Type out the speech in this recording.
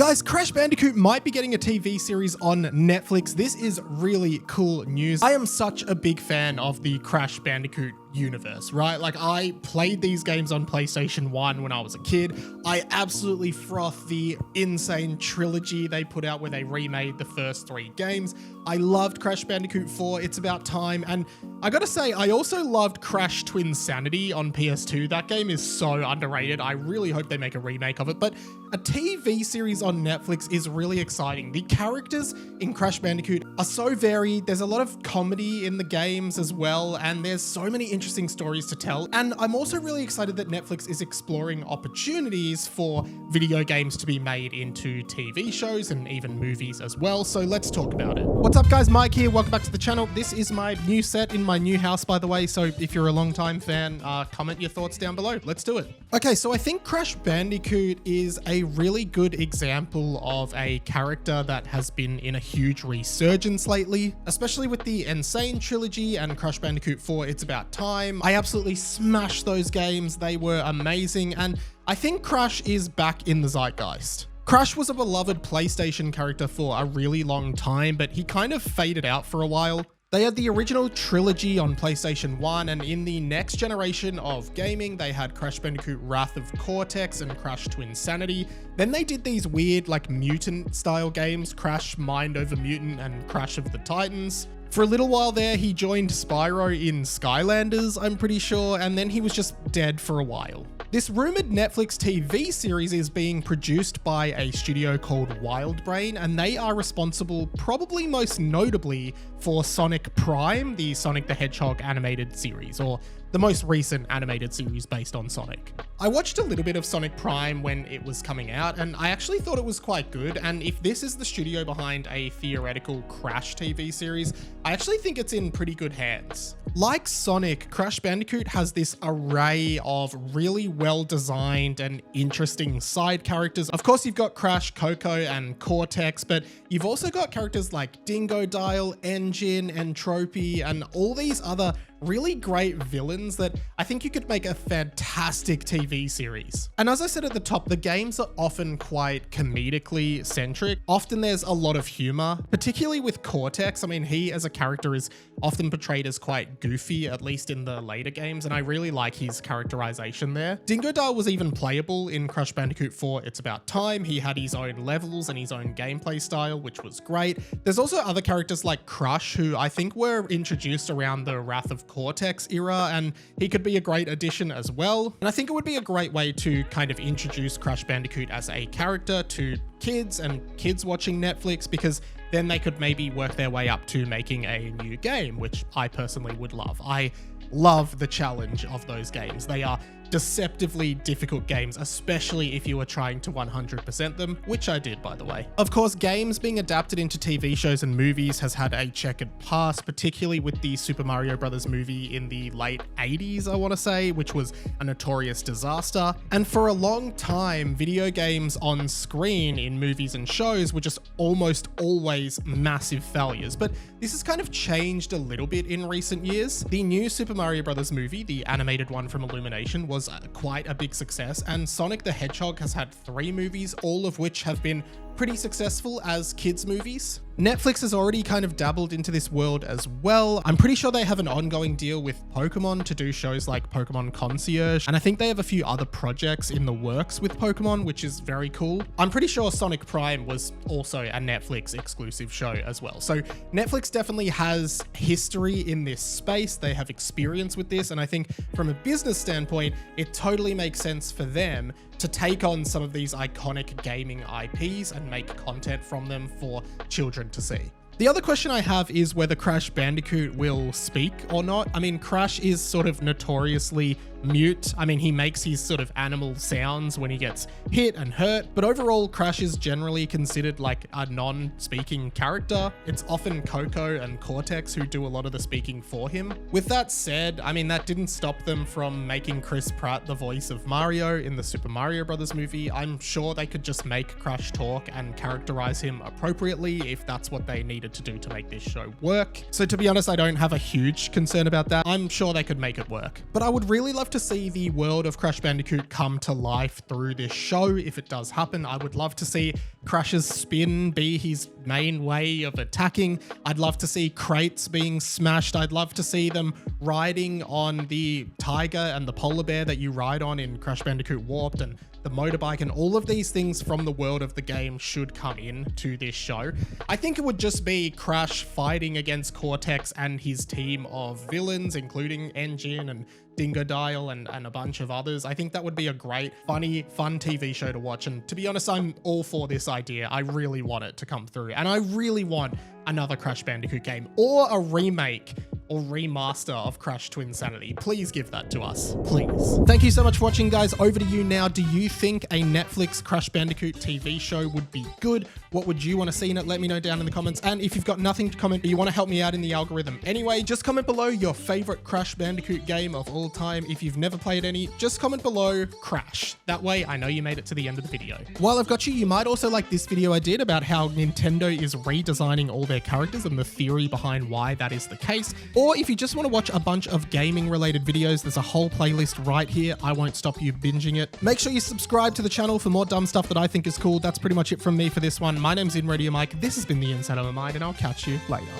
Guys, Crash Bandicoot might be getting a TV series on Netflix. This is really cool news. I am such a big fan of the Crash Bandicoot universe, right? Like, I played these games on PlayStation 1 when I was a kid. I absolutely froth the insane trilogy they put out where they remade the first 3 games. I loved Crash Bandicoot 4, It's About Time, and I gotta say, I also loved Crash Twinsanity on PS2. That game is so underrated. I really hope they make a remake of it, but a TV series on Netflix is really exciting. The characters in Crash Bandicoot are so varied. There's a lot of comedy in the games as well, and there's so many interesting stories to tell. And I'm also really excited that Netflix is exploring opportunities for video games to be made into TV shows and even movies as well. So let's talk about it. What's up guys, Mike here. Welcome back to the channel. This is my new set in my new house, by the way. So if you're a long-time fan, comment your thoughts down below. Let's do it. Okay, so I think Crash Bandicoot is a really good example of a character that has been in a huge resurgence lately, especially with the Insane trilogy and Crash Bandicoot 4, It's About Time. I absolutely smashed those games. They were amazing, and I think Crash is back in the zeitgeist. Crash was a beloved PlayStation character for a really long time, but he kind of faded out for a while. They had the original trilogy on PlayStation 1, and in the next generation of gaming, they had Crash Bandicoot Wrath of Cortex and Crash Twinsanity. Then they did these weird, like, mutant-style games, Crash Mind Over Mutant and Crash of the Titans. For a little while there, he joined Spyro in Skylanders, I'm pretty sure, and then he was just dead for a while. This rumored Netflix TV series is being produced by a studio called WildBrain, and they are responsible, probably most notably, for Sonic Prime, the Sonic the Hedgehog animated series, or the most recent animated series based on Sonic. I watched a little bit of Sonic Prime when it was coming out, and I actually thought it was quite good, and if this is the studio behind a theoretical Crash TV series, I actually think it's in pretty good hands. Like Sonic, Crash Bandicoot has this array of really well-designed and interesting side characters. Of course, you've got Crash, Coco, and Cortex, but you've also got characters like Dingodile, Engine, Entropy, and all these other really great villains that I think you could make a fantastic TV series. And as I said at the top, the games are often quite comedically centric. Often there's a lot of humor, particularly with Cortex. I mean, he as a character is often portrayed as quite goofy, at least in the later games, and I really like his characterization there. Dingodile was even playable in Crash Bandicoot 4, It's About Time. He had his own levels and his own gameplay style, which was great. There's also other characters like Crush, who I think were introduced around the Wrath of Cortex era, and he could be a great addition as well. And I think it would be a great way to kind of introduce Crash Bandicoot as a character to kids and kids watching Netflix, because then they could maybe work their way up to making a new game, which I personally would love. I love the challenge of those games. They are deceptively difficult games, especially if you are trying to 100% them, which I did, by the way. Of course, games being adapted into TV shows and movies has had a checkered past, particularly with the Super Mario Bros. Movie in the late 80s, I want to say, which was a notorious disaster. And for a long time, video games on screen in movies and shows were just almost always massive failures. But this has kind of changed a little bit in recent years. The new Super Mario Bros. Movie, the animated one from Illumination, was quite a big success, and Sonic the Hedgehog has had 3 movies, all of which have been pretty successful as kids movies. Netflix has already kind of dabbled into this world as well. I'm pretty sure they have an ongoing deal with Pokemon to do shows like Pokemon Concierge, and I think they have a few other projects in the works with Pokemon, which is very cool. I'm pretty sure Sonic Prime was also a Netflix exclusive show as well. So Netflix definitely has history in this space. They have experience with this, and I think from a business standpoint, it totally makes sense for them to take on some of these iconic gaming IPs and make content from them for children to see. The other question I have is whether Crash Bandicoot will speak or not. I mean, Crash is sort of notoriously mute. I mean, he makes his sort of animal sounds when he gets hit and hurt, but overall Crash is generally considered like a non-speaking character. It's often Coco and Cortex who do a lot of the speaking for him. With that said, I mean, that didn't stop them from making Chris Pratt the voice of Mario in the Super Mario Bros. Movie. I'm sure they could just make Crash talk and characterize him appropriately if that's what they need needed to do to make this show work. So to be honest, I don't have a huge concern about that. I'm sure they could make it work. But I would really love to see the world of Crash Bandicoot come to life through this show. If it does happen, I would love to see Crash's spin be his main way of attacking. I'd love to see crates being smashed. I'd love to see them riding on the tiger and the polar bear that you ride on in Crash Bandicoot Warped, and the motorbike, and all of these things from the world of the game should come in to this show. I think it would just be Crash fighting against Cortex and his team of villains, including Engine and Dingodile and a bunch of others. I think that would be a great, funny, fun TV show to watch. And to be honest, I'm all for this idea. I really want it to come through. And I really want another Crash Bandicoot game or a remake or remaster of Crash Twinsanity. Please give that to us, please. Thank you so much for watching, guys. Over to you now. Do you think a Netflix Crash Bandicoot TV show would be good? What would you want to see in it? Let me know down in the comments. And if you've got nothing to comment, but you want to help me out in the algorithm anyway, just comment below your favorite Crash Bandicoot game of all time. If you've never played any, just comment below Crash. That way I know you made it to the end of the video. While I've got you, you might also like this video I did about how Nintendo is redesigning all their characters and the theory behind why that is the case. Or if you just want to watch a bunch of gaming related videos, there's a whole playlist right here. I won't stop you binging it. Make sure you subscribe to the channel for more dumb stuff that I think is cool. That's pretty much it from me for this one. My name's InRadioMike. This has been the Inside of My Mind, and I'll catch you later.